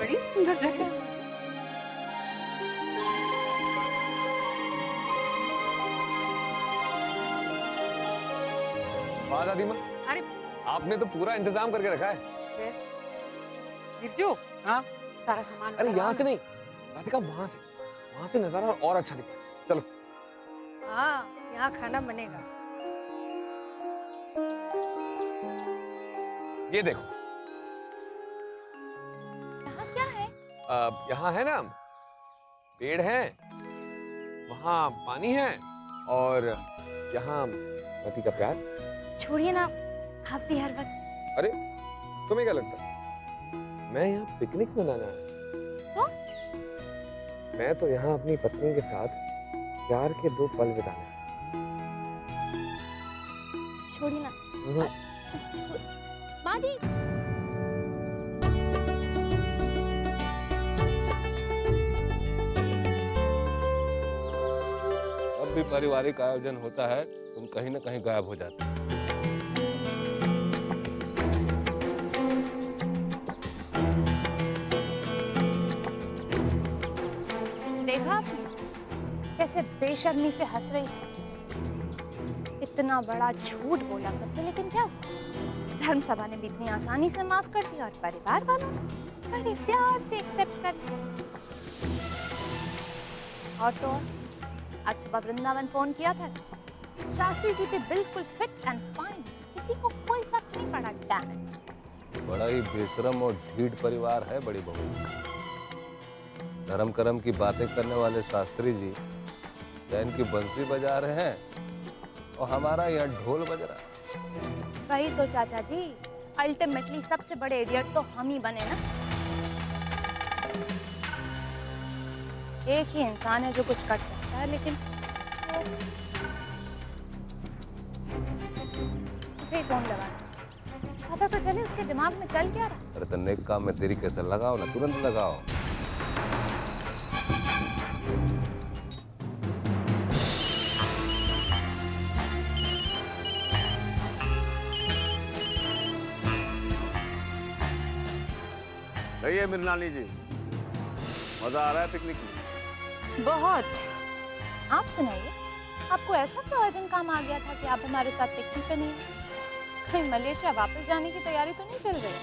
बड़ी सुंदर जगह है। वाह दादी माँ, अरे आपने तो पूरा इंतजाम करके रखा है। गिरजू, हाँ सारा सामान अरे लगाओ यहाँ ना। से नहीं राधिका, वहां से नजारा और अच्छा दिखता है। चलो। हाँ, यहाँ खाना बनेगा। ये देखो, यहाँ क्या है? यहाँ है ना, पेड़ है, वहाँ पानी है, और यहाँ पति का प्यार। छोड़िए ना, आप भी हर वक्त। अरे तुम्हें क्या लगता है मैं यहाँ पिकनिक मनाना है? तो? मैं तो यहाँ अपनी पत्नी के साथ प्यार के 2 पल बिताने। छोड़िए ना। माँ जी। अब भी पारिवारिक आयोजन होता है, तुम कहीं ना कहीं गायब हो जाते हो। देखा आपने कैसे बेशर्मी से हंस रही है? इतना बड़ा झूठ बोला सबसे, लेकिन क्या हुआ? धर्म सभा ने भी इतनी आसानी से माफ कर दिया और परिवार वालों ने बड़े प्यार से एक्सेप्ट कर दिया। और तो आज सुबह वृंदावन फोन किया था, शास्त्री जी थे बिल्कुल फिट एंड फाइन, किसी को कोई फर्क नहीं पड़ा। डैमेज। बड़ा ही बेशरम और ढीठ परिवार है बड़ी बहू। धर्म कर्म की बातें करने वाले शास्त्री जी जैन की बंसी बजा रहे हैं और हमारा यहाँ ढोल बज रहा है। वही तो चाचा जी, अल्टीमेटली सबसे बड़े इडियट तो हम ही बने ना। एक ही इंसान है जो कुछ कर सकता है, लेकिन उसे ही फोन लगाना। पता तो चले उसके दिमाग में चल क्या रहा। अरे तो नेक काम में देरी कैसे, लगाओ ना, तुरंत लगाओ। सही है मृणाली जी, मजा आ रहा है पिकनिक में? बहुत। आप सुनाइए, आपको ऐसा तो अर्जेंट काम आ गया था कि आप हमारे साथ पिकनिक पे नहीं आए? कहीं मलेशिया वापस जाने की तैयारी तो नहीं चल रही?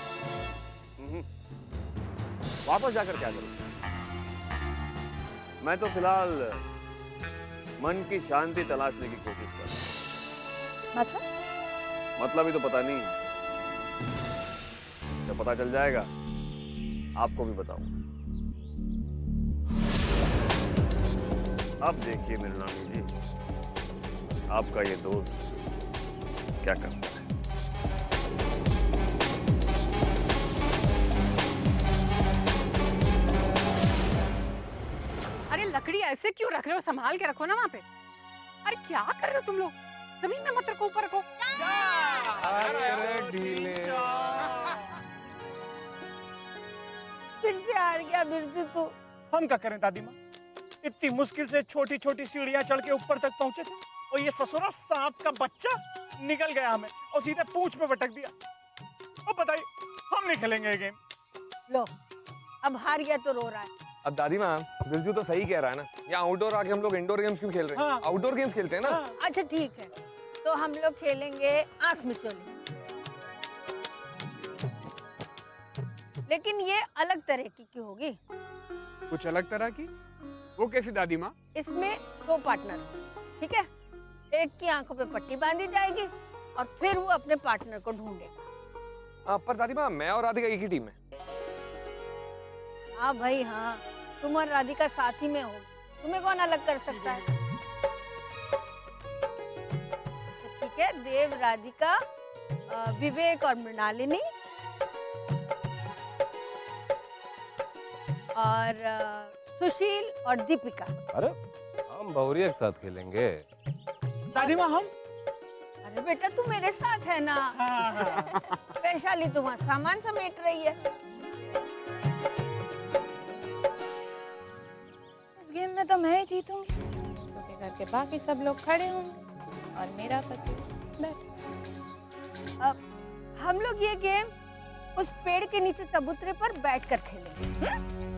वापस जाकर क्या करूं? मैं तो फिलहाल मन की शांति तलाशने की कोशिश कर रहा हूं। मतलब ही तो पता नहीं, जब पता चल जाएगा आपको भी बताऊंगा। अब देखिए मृणाली जी, आपका ये दोस्त क्या करता है। अरे लकड़ी ऐसे क्यों रख रहे हो? संभाल के रखो ना वहाँ पे। अरे क्या कर रहे हो तुम लोग? जमीन में मत रखो, ऊपर रखो। अरे ढीले। फिर से हार गया बिरजू तू। हम क्या करें दादी माँ, इतनी मुश्किल से छोटी छोटी सीढ़ियाँ चढ़ के ऊपर तक पहुंचे थे और ये ससुरा सांप का बच्चा निकल गया हमें और सीधे पूंछ पे पटक दिया। अब बताइए, हम नहीं खेलेंगे ये गेम। लो, अब हार गया तो रो रहा है। अब दादी माँ, बिरजू तो सही कह रहा है ना, यहाँ आउटडोर आके हम लोग इंडोर गेम्स क्यों खेल रहे हैं? हाँ। आउटडोर गेम्स खेलते हैं ना। हाँ। अच्छा ठीक है, तो हम लोग खेलेंगे आंख मिचोली, लेकिन ये अलग तरह की होगी। कुछ अलग तरह की? वो कैसी दादी माँ? इसमें 2 पार्टनर, ठीक है? एक की आंखों पे पट्टी बांधी जाएगी और फिर वो अपने पार्टनर को ढूंढेगा। पर दादी माँ, मैं और राधिका एक ही टीम में। हाँ भाई हाँ, तुम और राधिका साथ ही में हो, तुम्हें कौन अलग कर सकता है? तो ठीक है, देव, राधिका, विवेक और मृणालिनी, और सुशील और दीपिका। अरे हम बहुरिया के साथ खेलेंगे। दादी माँ हम? अरे बेटा तू मेरे साथ है ना। हाँ। वैशाली तो वहाँ सामान समेट रही है। इस गेम में तो मैं ही जीतूंगी, क्योंकि घर के बाकी सब लोग खड़े होंगे और मेरा पति बैठ। अब हम लोग ये गेम उस पेड़ के नीचे चबूतरे पर बैठकर खेलेंगे।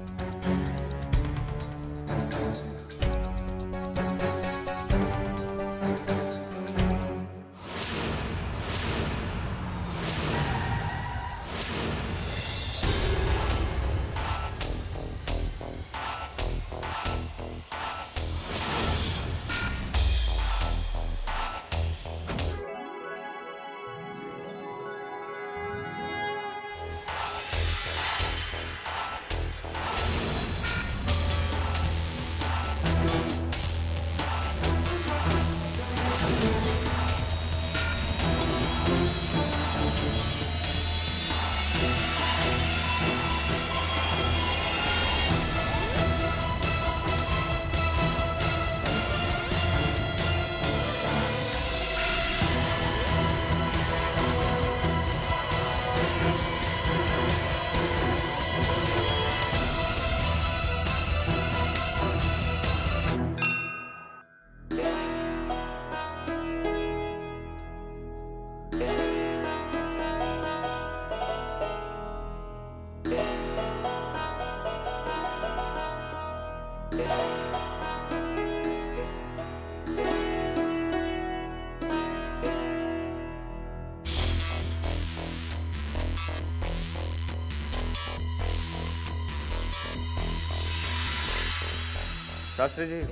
शास्त्री जी, मैं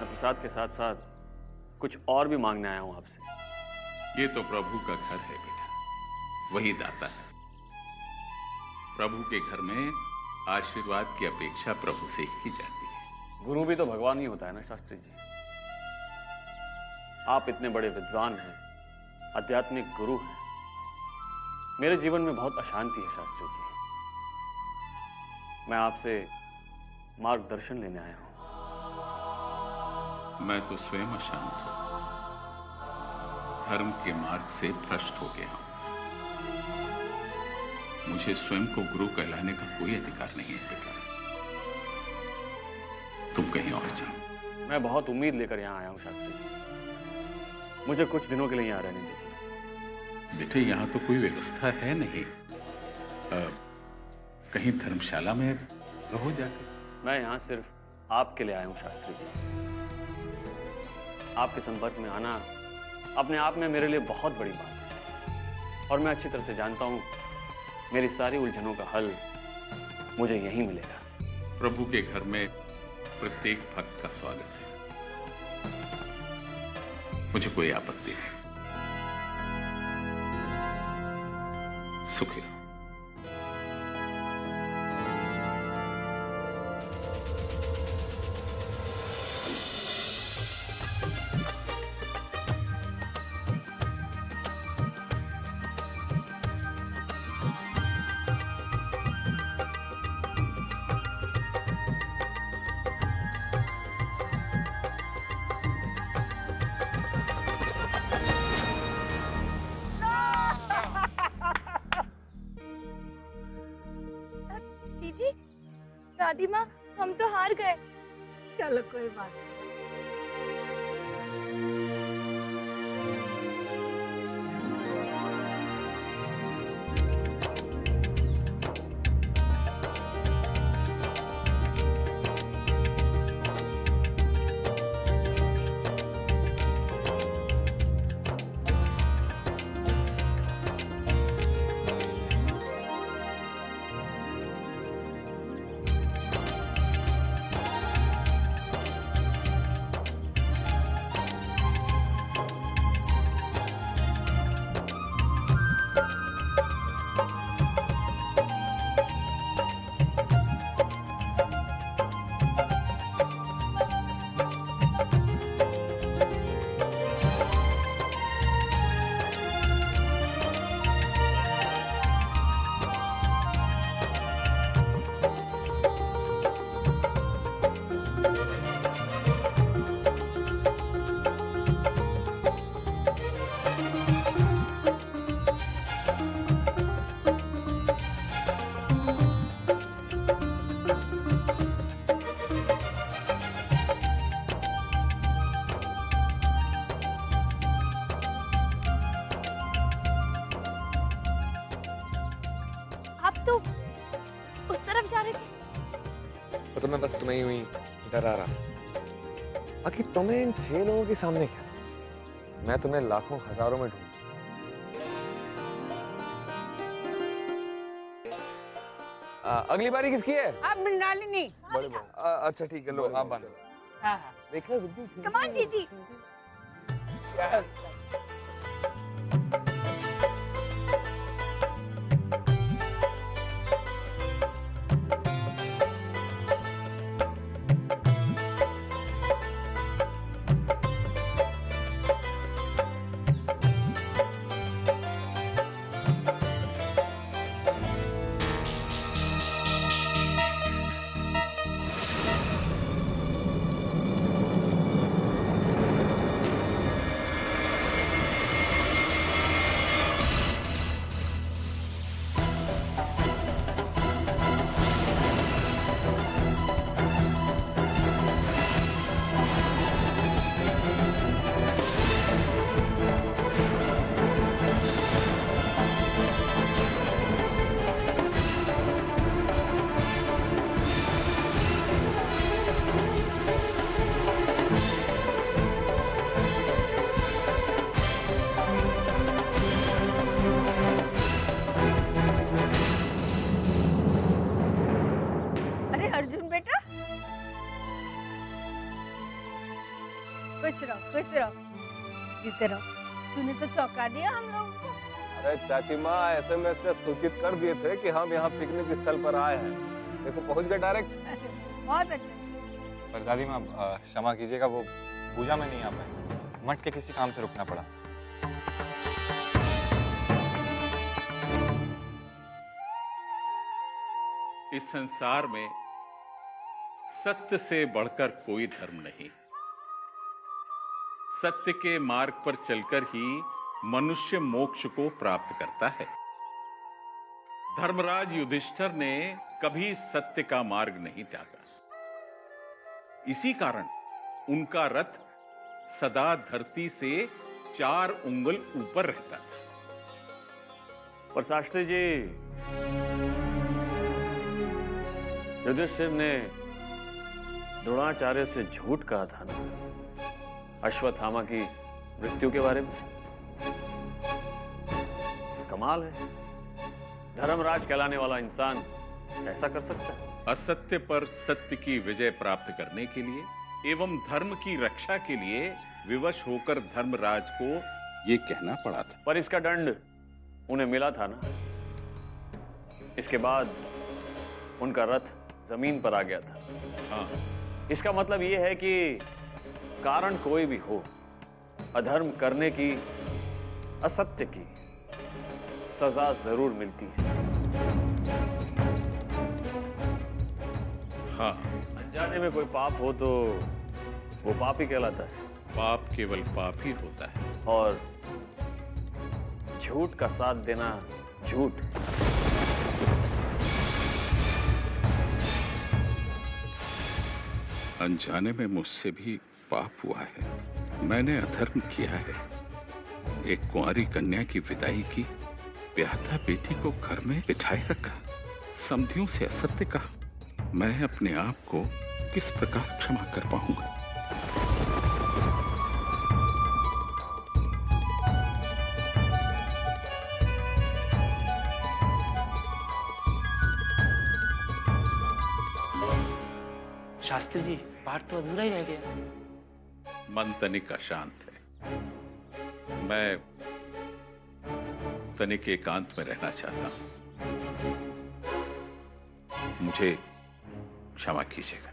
प्रसाद के साथ साथ कुछ और भी मांगने आया हूं आपसे। ये तो प्रभु का घर है बेटा, वही दाता है। प्रभु के घर में आशीर्वाद की अपेक्षा प्रभु से की जाती है। गुरु भी तो भगवान ही होता है ना शास्त्री जी। आप इतने बड़े विद्वान हैं, आध्यात्मिक गुरु हैं। मेरे जीवन में बहुत अशांति है शास्त्री जी। मैं आपसे मार्गदर्शन लेने आया हूं। मैं तो स्वयं अशांत हूं, धर्म के मार्ग से भ्रष्ट हो गया हूं। मुझे स्वयं को गुरु कहलाने का कोई अधिकार नहीं है बेटा। तुम कहीं और जाओ। मैं बहुत उम्मीद लेकर यहाँ आया हूँ शास्त्री जी। मुझे कुछ दिनों के लिए यहाँ रहने दीजिए। बेटे, यहाँ तो कोई व्यवस्था है नहीं। कहीं धर्मशाला में रहो जाकर। मैं यहाँ सिर्फ आपके लिए आया हूँ शास्त्री जी। आपके संपर्क में आना अपने आप में मेरे लिए बहुत बड़ी बात है, और मैं अच्छी तरह से जानता हूँ मेरी सारी उलझनों का हल मुझे यहीं मिलेगा। प्रभु के घर में प्रत्येक भक्त का स्वागत है, मुझे कोई आपत्ति नहीं। सुखी रहो। जी, दादी माँ, हम तो हार गए। चलो कोई बात नहीं। तू उस तरफ जा रही थी? तो मैं बस तुम्हें यूं ही डरा रहा। आखिर तुम्हें इन 6 लोगों के सामने क्या? मैं तुम्हें लाखों हजारों में ढूंढ। अगली बारी किसकी है? अब मृणालिनी। अच्छा ठीक है, लो आप बांधो। हाँ हाँ। देखो बिल्कुल। कम ऑन जीजी। अरे अर्जुन बेटा, खुश रहो, जीते रहो। तूने तो चौंका दिया हम लोगों को। अरे चाची माँ SMS से सूचित कर दिए थे कि हम यहाँ पिकनिक स्थल पर आए हैं। देखो पहुँच गए डायरेक्ट। बहुत अच्छा। पर दादी माँ क्षमा कीजिएगा, वो पूजा में नहीं आ पाए, मठ के किसी काम से रुकना पड़ा। इस संसार में सत्य से बढ़कर कोई धर्म नहीं। सत्य के मार्ग पर चलकर ही मनुष्य मोक्ष को प्राप्त करता है। धर्मराज युधिष्ठिर ने कभी सत्य का मार्ग नहीं त्यागा। इसी कारण उनका रथ सदा धरती से 4 उंगल ऊपर रहता है। पर शास्त्री जी, युधिष्ठिर ने द्रोणाचार्य से झूठ कहा था ना अश्वत्थामा की मृत्यु के बारे में। कमाल है, धर्मराज कहलाने वाला इंसान ऐसा कर सकता है। असत्य पर सत्य की विजय प्राप्त करने के लिए एवं धर्म की रक्षा के लिए विवश होकर धर्मराज को ये कहना पड़ा था। पर इसका दंड उन्हें मिला था ना। इसके बाद उनका रथ जमीन पर आ गया था। हाँ, इसका मतलब यह है कि कारण कोई भी हो, अधर्म करने की, असत्य की सजा जरूर मिलती है। हाँ, अनजाने में कोई पाप हो तो वो पाप ही कहलाता है। पाप केवल पाप ही होता है। और झूठ का साथ देना झूठ। अनजाने में मुझसे भी पाप हुआ है। मैंने अधर्म किया है। एक कुंवारी कन्या की विदाई की, ब्याहता बेटी को घर में बिठाए रखा, समधियों से असत्य कहा। मैं अपने आप को किस प्रकार क्षमा कर पाऊंगा? शास्त्री जी, पाठ तो अधूरा ही रह गया। मन तनिक अशांत है। मैं तनिक एकांत में रहना चाहता हूं। मुझे क्षमा कीजिएगा।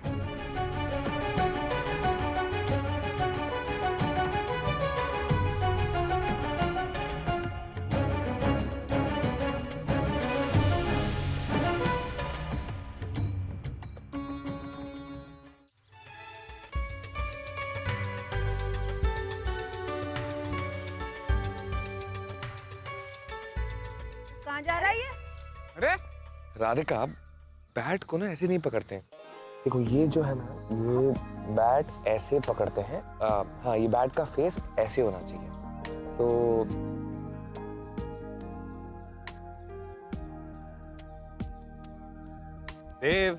कहाँ जा रहा है ये? अरे राधिका, बैट को ना ऐसे नहीं पकड़ते हैं। देखो ये जो है ना, ये बैट ऐसे पकड़ते हैं। हाँ, ये बैट का फेस ऐसे होना चाहिए। तो देव,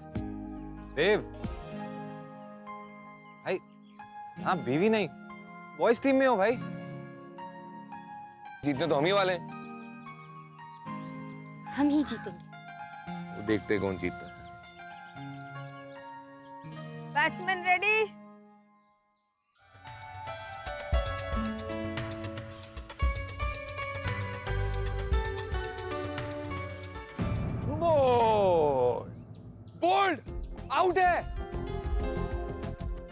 देव भाई, हाँ बीवी नहीं, बॉयज टीम में हो भाई। जीतने तो हम ही वाले हैं। हम ही जीतेंगे। तो देखते कौन जीतता है। Batsman ready. बोल्ड आउट है।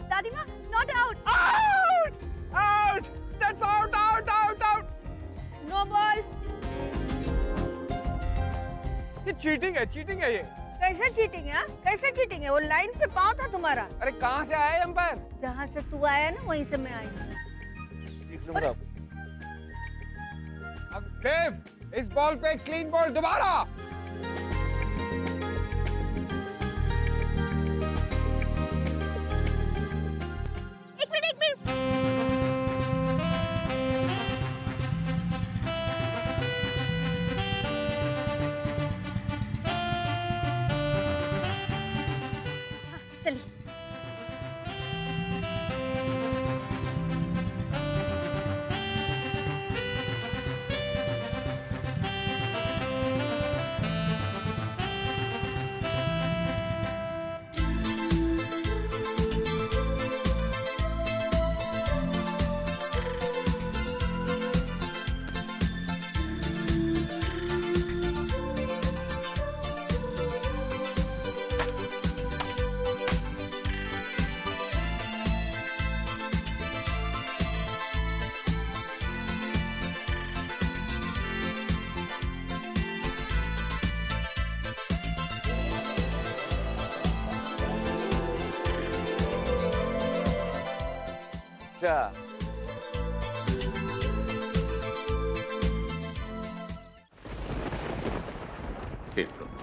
दादी माँ not out. Out out that's out out out out. No ball. ये चीटिंग है ये। कैसे चीटिंग है? कैसे चीटिंग है? वो लाइन पे पाँव था तुम्हारा। अरे कहाँ से आया अंपायर? जहाँ से तू आया ना वहीं से मैं आई। देख लूंगा अब। देव, इस बॉल पे क्लीन बॉल दोबारा। एक मिनट। चलिए। अच्छा, हे प्रभु,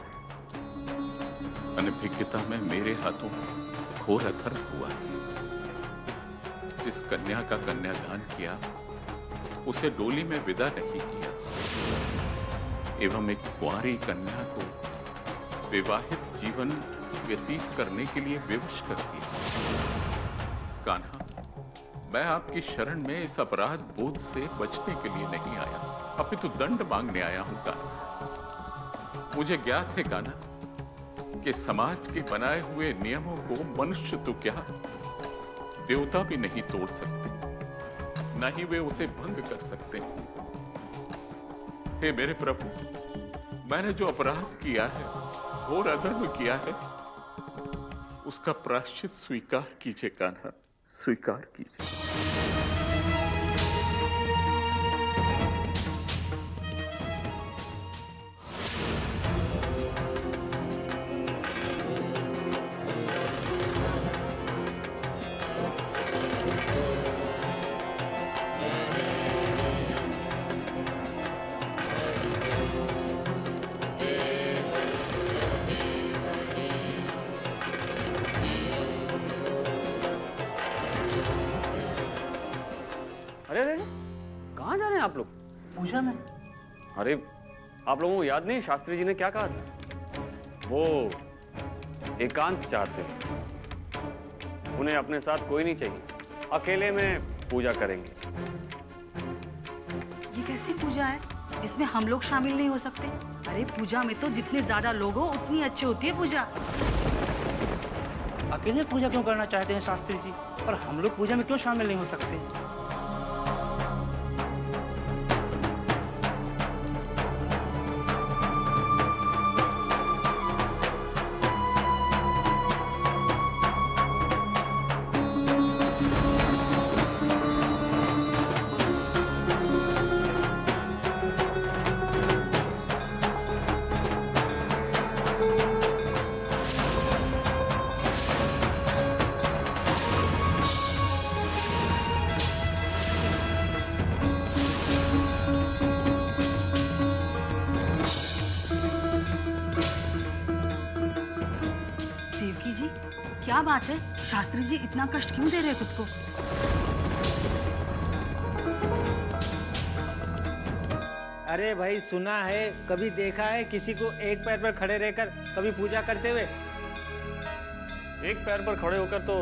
अनभिज्ञता में मेरे हाथों घोर अधर्म हुआ है। जिस कन्या का कन्यादान किया उसे डोली में विदा नहीं किया एवं एक कुंवारी कन्या को विवाहित जीवन व्यतीत करने के लिए विवश कर दिया। कान्हा, मैं आपकी शरण में इस अपराध बोध से बचने के लिए नहीं आया, अपितु दंड मांगने आया हूं कान्हा। मुझे ज्ञात है कान्हा कि समाज के बनाए हुए नियमों को मनुष्य तो क्या देवता भी नहीं तोड़ सकते, न ही वे उसे भंग कर सकते। हे मेरे प्रभु, मैंने जो अपराध किया है, घोर अधर्म किया है, उसका प्रायश्चित स्वीकार कीजिए कान्हा, स्वीकार कीजिए। अरे अरे कहाँ जा रहे हैं आप लोग? पूजा में। अरे आप लोगों को याद नहीं शास्त्री जी ने क्या कहा था? वो एकांत चाहते हैं, उन्हें अपने साथ कोई नहीं चाहिए, अकेले में पूजा करेंगे। ये कैसी पूजा है जिसमें हम लोग शामिल नहीं हो सकते? अरे पूजा में तो जितने ज्यादा लोग हो उतनी अच्छी होती है पूजा। अकेले पूजा क्यों करना चाहते हैं शास्त्री जी, और हम लोग पूजा में क्यों शामिल नहीं हो सकते? क्या बात है, शास्त्री जी इतना कष्ट क्यों दे रहे हैं खुद को? अरे भाई सुना है, कभी देखा है किसी को एक पैर पर खड़े रहकर कभी पूजा करते हुए? एक पैर पर खड़े होकर तो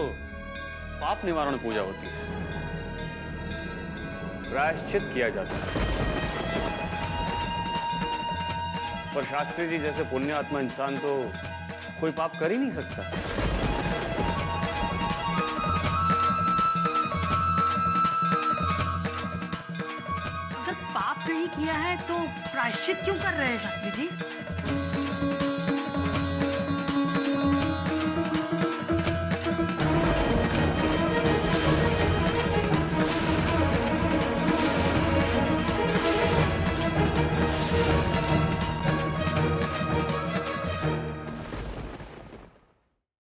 पाप निवारण पूजा होती है, प्रायश्चित किया जाता है। पर शास्त्री जी जैसे पुण्यात्मा इंसान तो कोई पाप कर ही नहीं सकता। अगर पाप नहीं किया है तो प्रायश्चित क्यों कर रहे हैं शास्त्री जी?